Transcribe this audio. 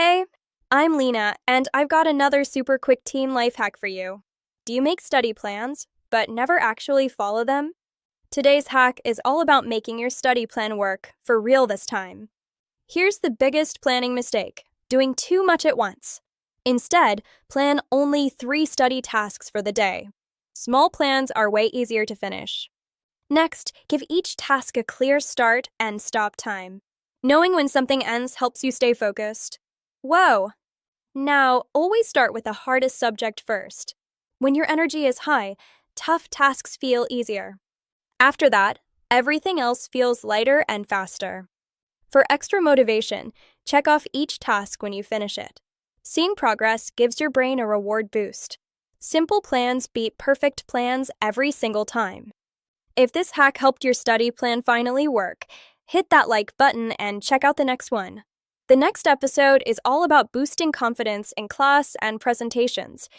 Hey, I'm Lina, and I've got another super quick teen life hack for you. Do you make study plans, but never actually follow them? Today's hack is all about making your study plan work for real this time. Here's the biggest planning mistake: doing too much at once. Instead, plan only 3 study tasks for the day. Small plans are way easier to finish. Next, give each task a clear start and stop time. Knowing when something ends helps you stay focused. Whoa! Now, always start with the hardest subject first. When your energy is high, tough tasks feel easier. After that, everything else feels lighter and faster. For extra motivation, check off each task when you finish it. Seeing progress gives your brain a reward boost. Simple plans beat perfect plans every single time. If this hack helped your study plan finally work, hit that like button and check out the next one. The next episode is all about boosting confidence in class and presentations.